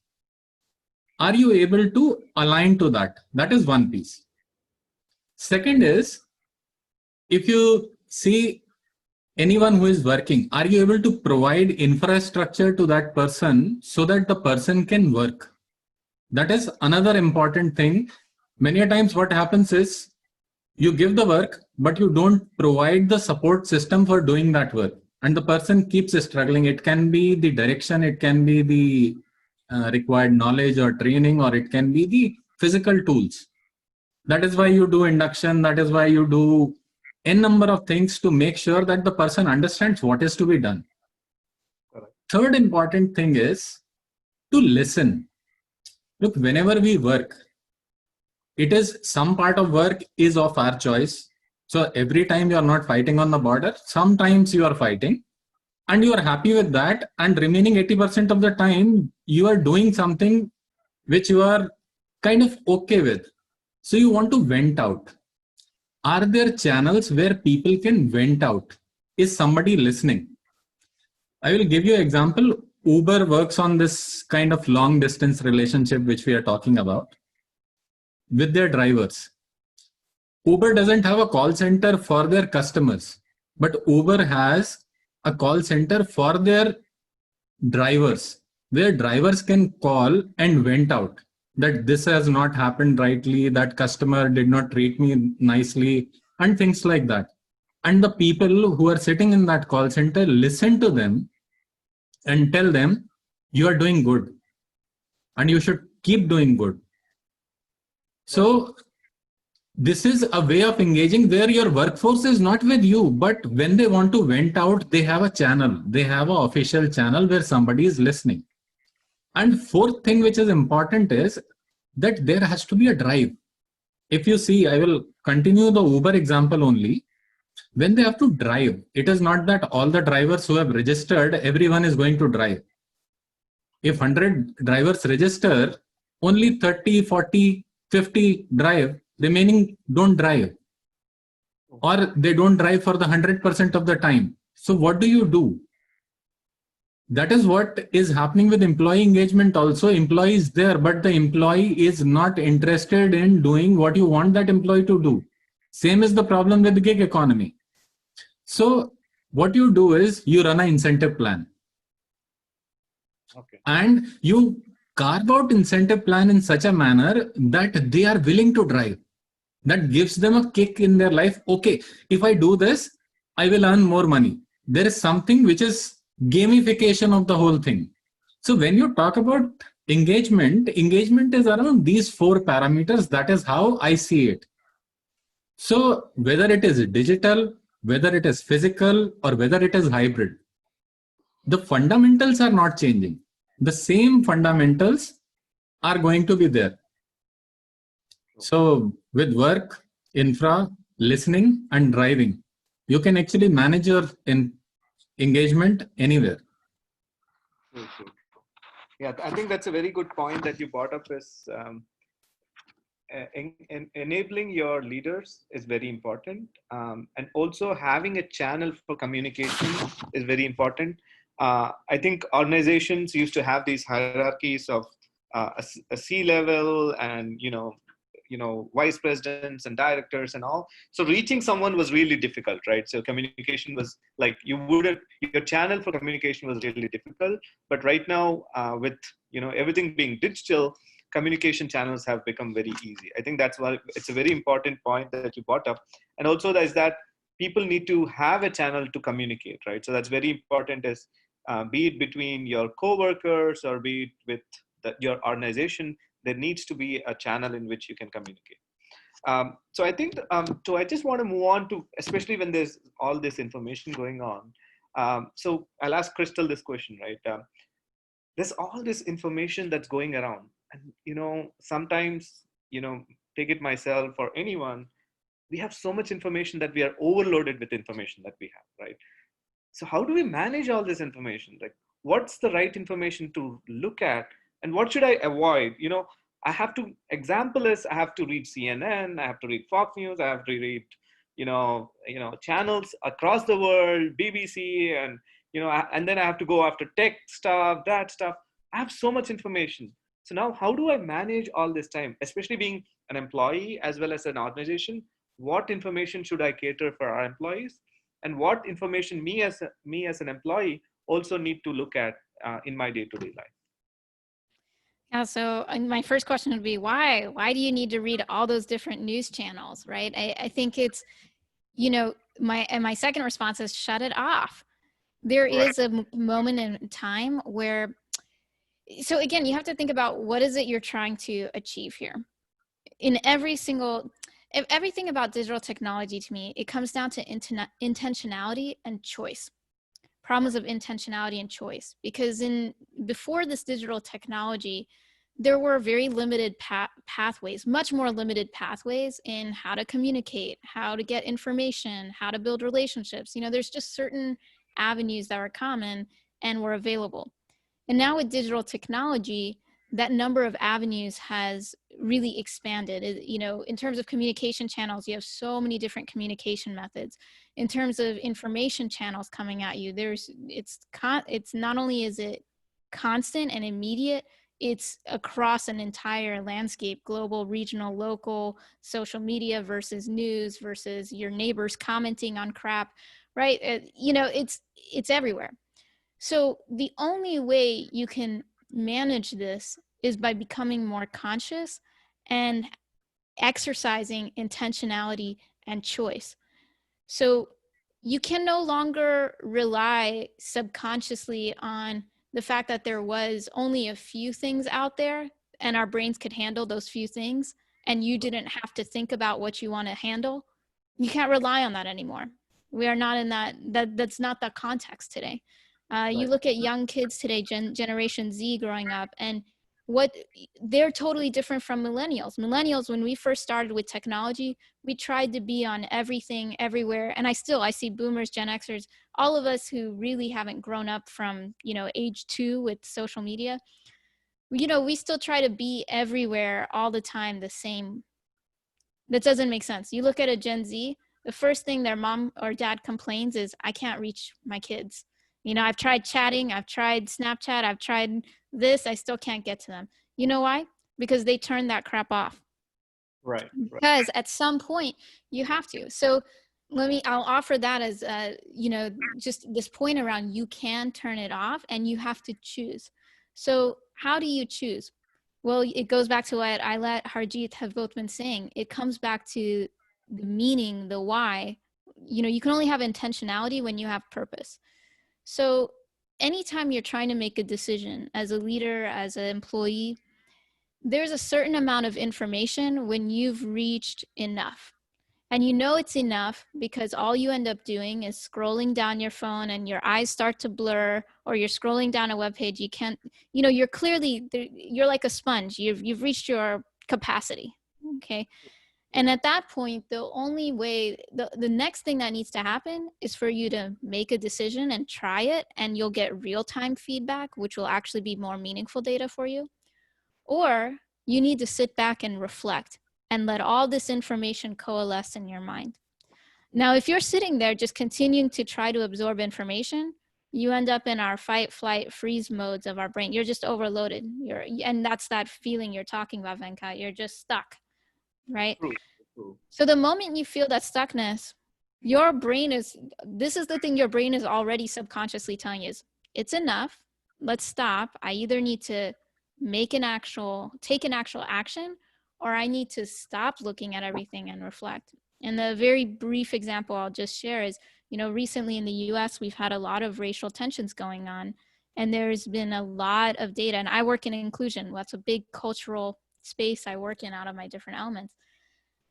C: Are you able to align to that? That is one piece. Second is, if you see anyone who is working, are you able to provide infrastructure to that person so that the person can work? That is another important thing. Many times what happens is you give the work, but you don't provide the support system for doing that work. And the person keeps struggling. It can be the direction, it can be the required knowledge or training, or it can be the physical tools. That is why you do induction. That is why you do n number of things to make sure that the person understands what is to be done.
A: Correct.
C: Third important thing is to listen. Look, whenever we work, it is some part of work is of our choice. So every time you are not fighting on the border, sometimes you are fighting and you are happy with that, and remaining 80% of the time you are doing something which you are kind of okay with. So you want to vent out. Are there channels where people can vent out? Is somebody listening? I will give you an example. Uber works on this kind of long distance relationship which we are talking about with their drivers. Uber doesn't have a call center for their customers, but Uber has a call center for their drivers. where drivers can call and vent out that this has not happened rightly, that customer did not treat me nicely, and things like that. And the people who are sitting in that call center listen to them and tell them, you are doing good and you should keep doing good. So this is a way of engaging where your workforce is not with you, but when they want to vent out, they have a channel. They have an official channel where somebody is listening. And fourth thing which is important is that there has to be a drive. If you see, I will continue the Uber example only. When they have to drive, it is not that all the drivers who have registered, everyone is going to drive. If 100 drivers register, only 30, 40, 50 drive, remaining don't drive. Or they don't drive for the 100% of the time. So what do? That is what is happening with employee engagement also. Employee is there, but the employee is not interested in doing what you want that employee to do. Same is the problem with the gig economy. So what you do is you run an incentive plan.
A: Okay.
C: And you carve out incentive plan in such a manner that they are willing to drive. That gives them a kick in their life. Okay, if I do this, I will earn more money. There is something which is gamification of the whole thing. So when you talk about engagement is around these four parameters. That is how I see it. So whether it is digital, whether it is physical, or whether it is hybrid, the fundamentals are not changing. The same fundamentals are going to be there. So with work, infra, listening, and driving, you can actually manage your engagement anywhere.
A: Yeah, I think that's a very good point that you brought up. Is enabling your leaders is very important, and also having a channel for communication is very important. I think organizations used to have these hierarchies of a C-level and vice presidents and directors and all. So reaching someone was really difficult, right? So communication was like your channel for communication was really difficult. But right now, with everything being digital, communication channels have become very easy. I think that's why it's a very important point that you brought up. And also there's that people need to have a channel to communicate, right? So that's very important, is be it between your coworkers or be it with your organization, there needs to be a channel in which you can communicate. So I think, so I just want to move on to, especially when there's all this information going on. So I'll ask Crystal this question, right? There's all this information that's going around. And, sometimes, take it myself or anyone, we have so much information that we are overloaded with information that we have, right? So how do we manage all this information? Like, what's the right information to look at and what should I avoid? I have to, example is I have to read CNN, I have to read Fox News, I have to read, channels across the world, BBC, and, and then I have to go after tech stuff, that stuff. I have so much information. So now how do I manage all this time, especially being an employee as well as an organization? What information should I cater for our employees? And what information me as an employee also need to look at in my day-to-day life?
B: Yeah, so my first question would be why? Why do you need to read all those different news channels, right? I think it's, my second response is shut it off. There is a moment in time where, so again, you have to think about what is it you're trying to achieve here. In everything about digital technology, to me, it comes down to intentionality and choice. Problems of intentionality and choice, because before this digital technology, there were very limited pathways, much more limited pathways in how to communicate, how to get information, how to build relationships. There's just certain avenues that are common and were available. And now with digital technology, that number of avenues has really expanded. In terms of communication channels, you have so many different communication methods. In terms of information channels coming at you, it's not only is it constant and immediate, it's across an entire landscape, global, regional, local, social media versus news versus your neighbors commenting on crap, right? It's everywhere. So the only way you can manage this is by becoming more conscious and exercising intentionality and choice. So you can no longer rely subconsciously on the fact that there was only a few things out there and our brains could handle those few things, and you didn't have to think about what you want to handle. You can't rely on that anymore. We are not in that's not the context today. You look at young kids today, Generation Z growing up, and what they're totally different from millennials. Millennials, when we first started with technology, we tried to be on everything, everywhere. And I see boomers, Gen Xers, all of us who really haven't grown up from, age 2 with social media, we still try to be everywhere all the time the same. That doesn't make sense. You look at a Gen Z, the first thing their mom or dad complains is, I can't reach my kids. I've tried chatting, I've tried Snapchat, I've tried this, I still can't get to them. You know why? Because they turn that crap off.
A: Right.
B: Because at some point you have to. So I'll offer that as, just this point around, you can turn it off and you have to choose. So how do you choose? Well, it goes back to what Ayla, Harjeet have both been saying. It comes back to the meaning, the why. You can only have intentionality when you have purpose. So anytime you're trying to make a decision as a leader, as an employee, there's a certain amount of information when you've reached enough. And it's enough because all you end up doing is scrolling down your phone and your eyes start to blur, or you're scrolling down a web page. You can't, you're clearly, you're like a sponge. You've reached your capacity. Okay. And at that point, the only way, the next thing that needs to happen is for you to make a decision and try it, and you'll get real-time feedback, which will actually be more meaningful data for you. Or you need to sit back and reflect and let all this information coalesce in your mind. Now, if you're sitting there just continuing to try to absorb information, you end up in our fight, flight, freeze modes of our brain. You're just overloaded. And that's that feeling you're talking about, Venkat. You're just stuck, right?
A: True.
B: So the moment you feel that stuckness, your brain this is the thing your brain is already subconsciously telling you is, it's enough. Let's stop. I either need to take an actual action, or I need to stop looking at everything and reflect. And the very brief example I'll just share is, recently in the US, we've had a lot of racial tensions going on, and there's been a lot of data, and I work in inclusion. That's a big cultural space I work in out of my different elements.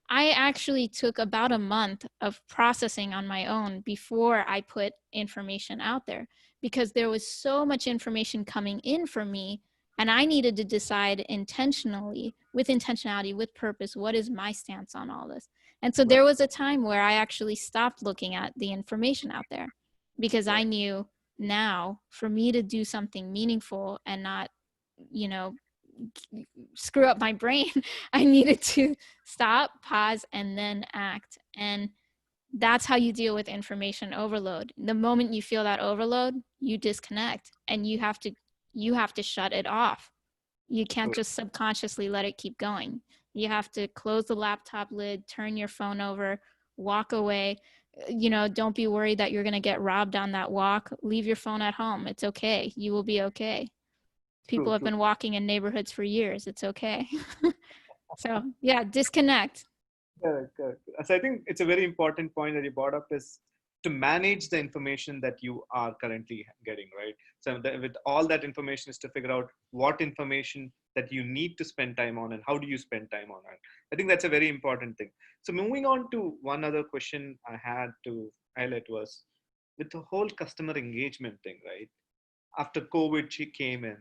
B: I actually took about a month of processing on my own before I put information out there, because there was so much information coming in for me, and I needed to decide intentionally, with intentionality, with purpose, what is my stance on all this? And so there was a time where I actually stopped looking at the information out there, because I knew now, for me to do something meaningful and not, screw up my brain, I needed to stop, pause, and then act. And that's how you deal with information overload. The moment you feel that overload, you disconnect, and you have to shut it off. You can't just subconsciously let it keep going. You have to close the laptop lid, turn your phone over, walk away. Don't be worried that you're going to get robbed on that walk. Leave your phone at home. It's okay. You will be okay. People have been walking in neighborhoods for years. It's okay. So yeah, disconnect.
A: Correct. So I think it's a very important point that you brought up, is to manage the information that you are currently getting, right? So with all that information is to figure out what information that you need to spend time on and how do you spend time on it. I think that's a very important thing. So moving on to one other question I had to highlight was with the whole customer engagement thing, right? After COVID, she came in.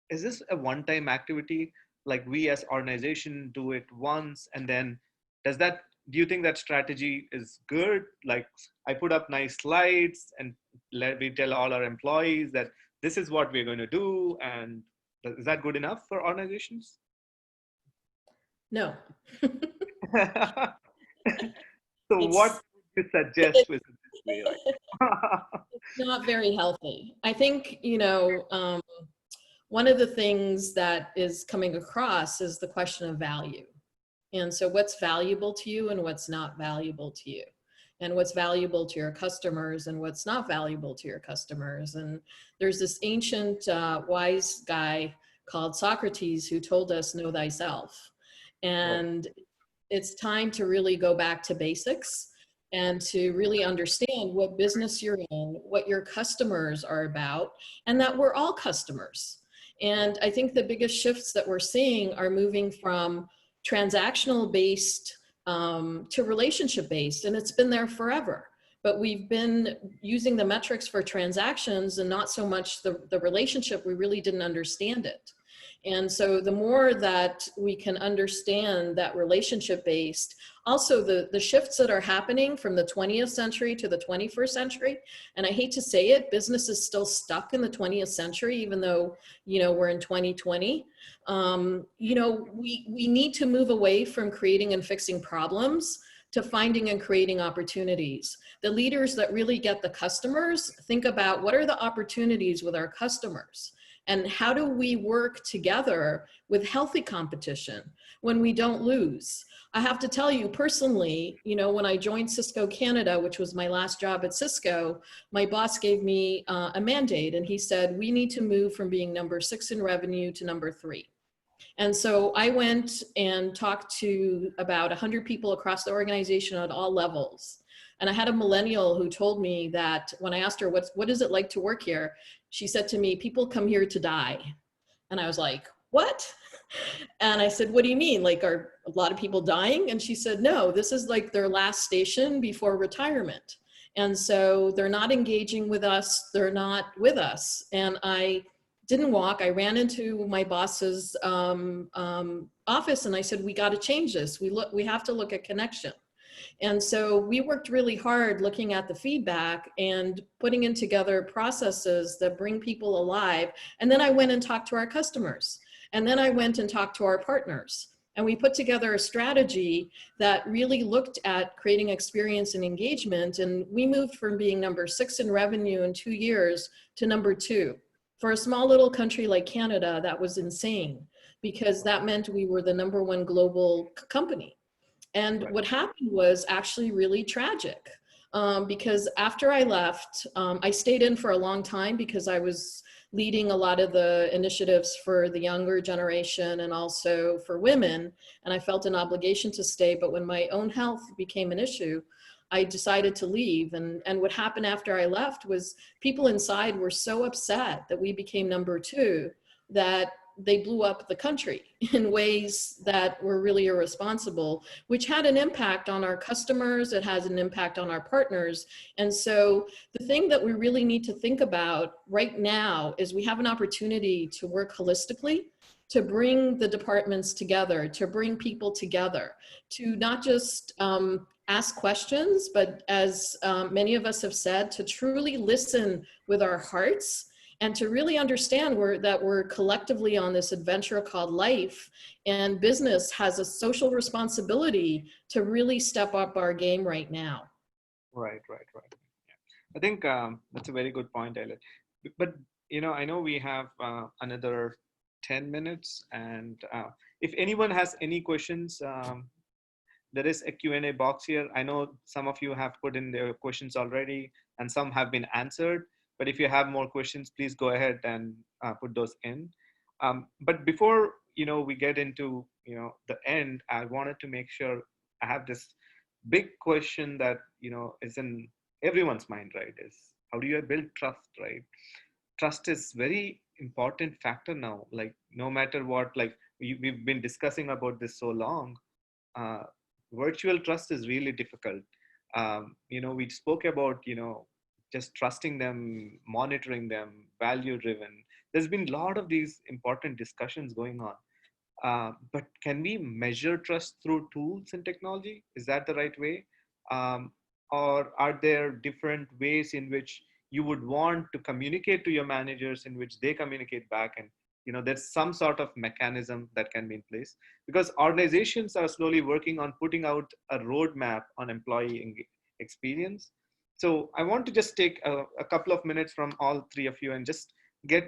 A: Is this a one-time activity? Like we as organization do it once and then do you think that strategy is good? Like I put up nice slides and we tell all our employees that this is what we're going to do. And is that good enough for organizations?
D: No.
A: So what would you suggest with this way?
D: It's not very healthy. I think, one of the things that is coming across is the question of value. And so what's valuable to you and what's not valuable to you. and what's valuable to your customers and what's not valuable to your customers. And there's this ancient wise guy called Socrates who told us, know thyself. And it's time to really go back to basics and to really understand what business you're in, what your customers are about, and that we're all customers. And I think the biggest shifts that we're seeing are moving from transactional based to relationship based, and it's been there forever. But we've been using the metrics for transactions and not so much the relationship. We really didn't understand it. And so the more that we can understand that relationship based, also the shifts that are happening from the 20th century to the 21st century, and I hate to say it, business is still stuck in the 20th century, even though, you know, we're in 2020. You know, we need to move away from creating and fixing problems to finding and creating opportunities. The leaders that really get the customers think about what are the opportunities with our customers, and how do we work together with healthy competition when we don't lose. I have to tell you personally, you know, when I joined Cisco Canada, which was my last job at Cisco, my boss gave me a mandate, and he said, we need to move from being number 6 in revenue to number 3. And so I went and talked to about 100 people across the organization at all levels. And I had a millennial who told me that when I asked her, what is it like to work here? She said to me, people come here to die. And I was like, what? And I said, what do you mean? Like, are a lot of people dying? And she said, no, this is like their last station before retirement. And so they're not engaging with us. They're not with us. And I didn't walk. I ran into my boss's office and I said, we got to change this. We have to look at connection. And so we worked really hard looking at the feedback and putting in together processes that bring people alive. And then I went and talked to our customers. And then I went and talked to our partners. And we put together a strategy that really looked at creating experience and engagement. And we moved from being number 6 in revenue in 2 years to number 2. For a small little country like Canada, that was insane, because that meant we were the number 1 global company. And what happened was actually really tragic, because after I left, I stayed in for a long time because I was leading a lot of the initiatives for the younger generation and also for women, and I felt an obligation to stay. But when my own health became an issue, I decided to leave. And what happened after I left was people inside were so upset that we became number 2 that they blew up the country in ways that were really irresponsible, which had an impact on our customers. It has an impact on our partners. And so the thing that we really need to think about right now is we have an opportunity to work holistically, to bring the departments together, to bring people together, to not just ask questions, but as many of us have said, to truly listen with our hearts and to really understand that we're collectively on this adventure called life, and business has a social responsibility to really step up our game right now.
A: Right. I think that's a very good point, Eilert. But, you know, I know we have another 10 minutes, and if anyone has any questions, there is a Q&A box here. I know some of you have put in their questions already, and some have been answered. But if you have more questions, please go ahead and put those in. But before, you know, we get into, you know, the end, I wanted to make sure I have this big question that, you know, is in everyone's mind, right? Is how do you build trust, right? Trust is very important factor now. Like, no matter what, like we've been discussing about this so long, virtual trust is really difficult. You know, we spoke about, you know, just trusting them, monitoring them, value driven. There's been a lot of these important discussions going on. But can we measure trust through tools and technology? Is that the right way? Or are there different ways in which you would want to communicate to your managers, in which they communicate back? And, you know, there's some sort of mechanism that can be in place, because organizations are slowly working on putting out a roadmap on employee experience. So I want to just take a couple of minutes from all three of you and just give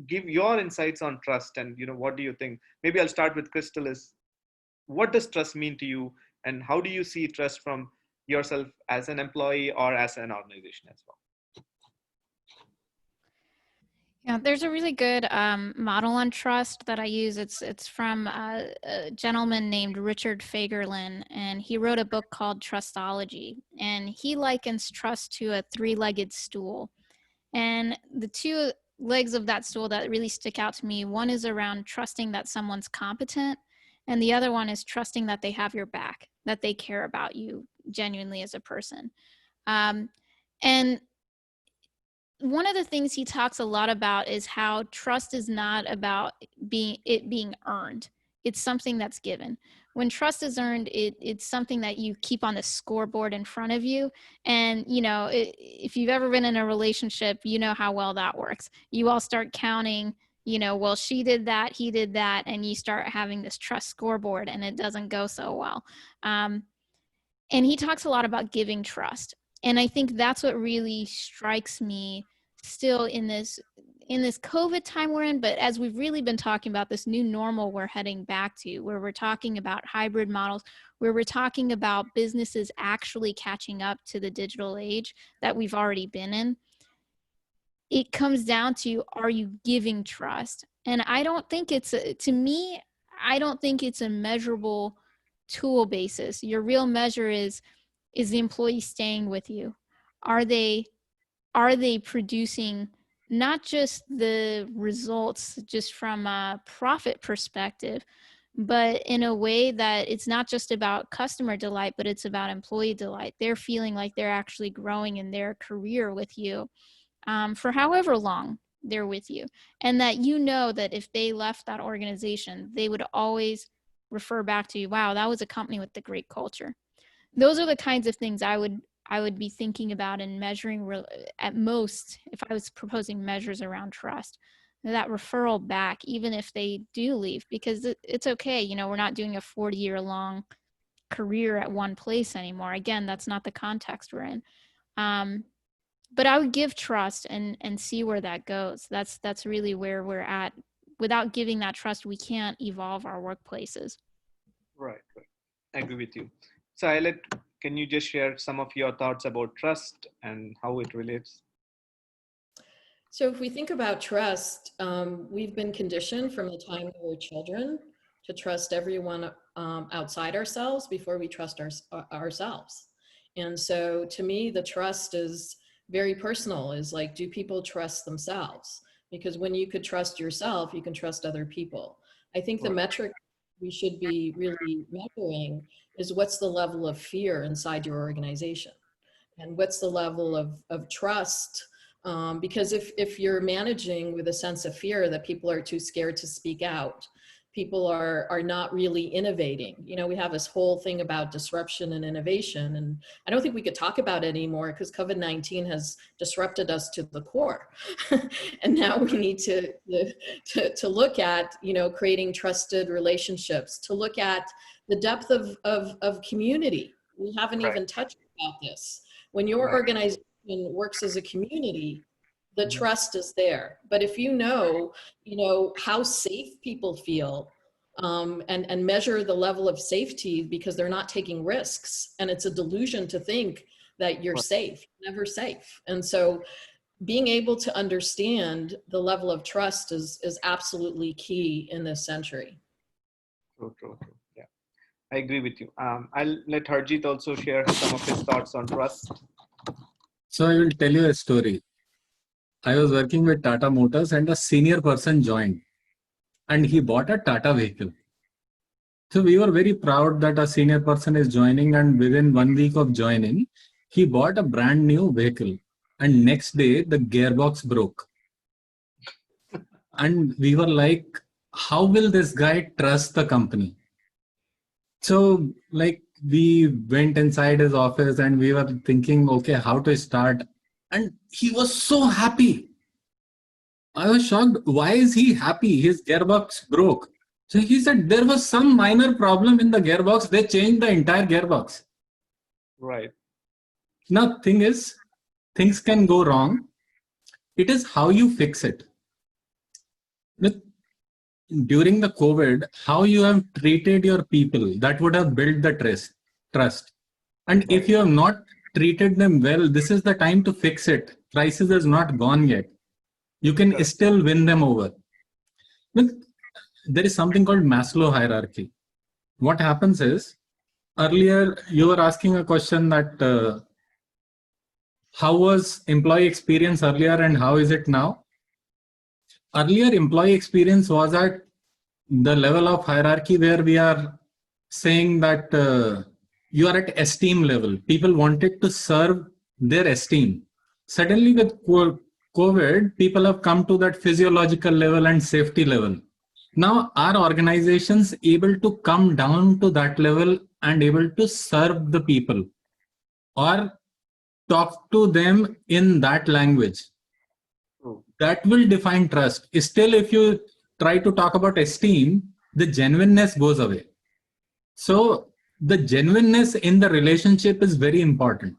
A: your insights on trust. And, you know, what do you think? Maybe I'll start with Crystal. Is what does trust mean to you, and how do you see trust from yourself as an employee or as an organization as well.
B: Yeah, there's a really good model on trust that I use. It's from a gentleman named Richard Fagerlin, and he wrote a book called Trustology, and he likens trust to a three-legged stool. And the two legs of that stool that really stick out to me, one is around trusting that someone's competent, and the other one is trusting that they have your back, that they care about you genuinely as a person. And one of the things he talks a lot about is how trust is not about being earned. It's something that's given. When trust is earned, it's something that you keep on the scoreboard in front of you. And, you know, if you've ever been in a relationship, you know how well that works. You all start counting, you know, well, she did that, he did that, and you start having this trust scoreboard, and it doesn't go so well. And he talks a lot about giving trust. And I think that's what really strikes me still in this COVID time we're in, but as we've really been talking about this new normal we're heading back to, where we're talking about hybrid models, where we're talking about businesses actually catching up to the digital age that we've already been in, it comes down to, are you giving trust? And I don't think to me, I don't think it's a measurable tool basis. Your real measure is the employee staying with you? Are they producing not just the results just from a profit perspective, but in a way that it's not just about customer delight, but it's about employee delight. They're feeling like they're actually growing in their career with you for however long they're with you. And that you know that if they left that organization, they would always refer back to you, wow, that was a company with a great culture. Those are the kinds of things I would be thinking about and measuring at most if I was proposing measures around trust. That referral back, even if they do leave, because it's okay. You know, we're not doing a 40-year-long career at one place anymore. Again, that's not the context we're in. But I would give trust and see where that goes. That's really where we're at. Without giving that trust, we can't evolve our workplaces.
A: Right. I agree with you. So can you just share some of your thoughts about trust and how it relates?
D: So if we think about trust, we've been conditioned from the time we were children to trust everyone outside ourselves before we trust ourselves. And so to me, the trust is very personal, is like, do people trust themselves? Because when you could trust yourself, you can trust other people. I think the metric we should be really measuring is what's the level of fear inside your organization, and what's the level of trust. Because if you're managing with a sense of fear that people are too scared to speak out, people are not really innovating. You know, we have this whole thing about disruption and innovation, and I don't think we could talk about it anymore because COVID-19 has disrupted us to the core. And now we need to look at, you know, creating trusted relationships, to look at the depth of community. We haven't even touched about this. When your organization works as a community, the trust is there. But if you know how safe people feel, and measure the level of safety because they're not taking risks, and it's a delusion to think that you're safe, never safe. And so being able to understand the level of trust is absolutely key in this century.
A: True. Yeah, I agree with you. I'll let Harjeet also share some of his thoughts on trust.
C: So I will tell you a story. I was working with Tata Motors and a senior person joined and he bought a Tata vehicle. So we were very proud that a senior person is joining, and within 1 week of joining, he bought a brand new vehicle. And next day, the gearbox broke. And we were like, how will this guy trust the company? So like we went inside his office and we were thinking, okay, how to start? And he was so happy. I was shocked. Why is he happy? His gearbox broke. So he said there was some minor problem in the gearbox. They changed the entire gearbox.
A: Right.
C: Now, thing is, things can go wrong. It is how you fix it. During the COVID, how you have treated your people, that would have built the trust. And if you have not treated them well, this is the time to fix it. Crisis is not gone yet. You can still win them over. But there is something called Maslow hierarchy. What happens is, earlier you were asking a question that how was employee experience earlier and how is it now? Earlier employee experience was at the level of hierarchy where we are saying that you are at esteem level. People wanted to serve their esteem. Suddenly with COVID, people have come to that physiological level and safety level. Now are organizations able to come down to that level and able to serve the people or talk to them in that language? That will define trust. Still, if you try to talk about esteem, the genuineness goes away. So the genuineness in the relationship is very important.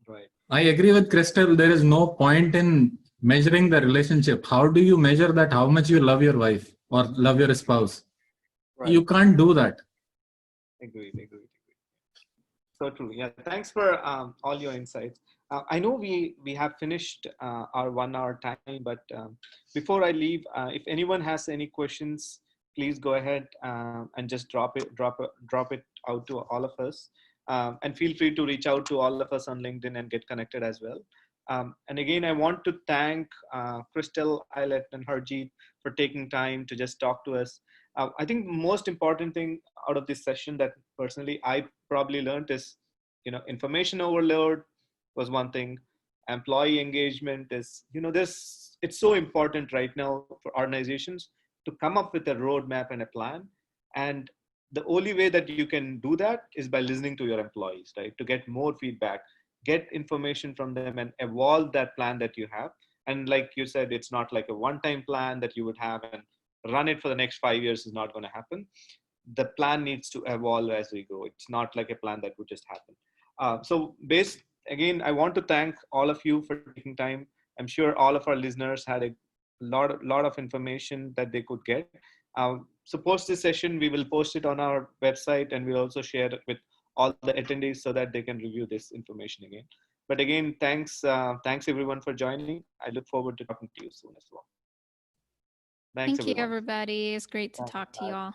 A: Right.
C: I agree with Crystal. There is no point in measuring the relationship. How do you measure that? How much you love your wife or love your spouse?
A: Right.
C: You can't do that.
A: Agreed. So true. Yeah. Thanks for all your insights. I know we have finished our 1 hour time, but before I leave, if anyone has any questions, please go ahead and just drop it out to all of us. And feel free to reach out to all of us on LinkedIn and get connected as well. And again, I want to thank Crystal, Eilert, and Harjeet for taking time to just talk to us. I think the most important thing out of this session that personally I probably learned is, information overload was one thing. Employee engagement is, it's so important right now for organizations to come up with a roadmap and a plan. And the only way that you can do that is by listening to your employees, right? To get more feedback, get information from them and evolve that plan that you have. And like you said, it's not like a one-time plan that you would have and run it for the next 5 years is not going to happen. The plan needs to evolve as we go. It's not like a plan that would just happen. Again, I want to thank all of you for taking time. I'm sure all of our listeners had a lot of information that they could get. So post this session, we will post it on our website and we'll also share it with all the attendees so that they can review this information again. But again, thanks everyone for joining. I look forward to talking to you soon as well. Thanks,
B: Thank you,
A: everyone.
B: everybody. It's great to talk to you all.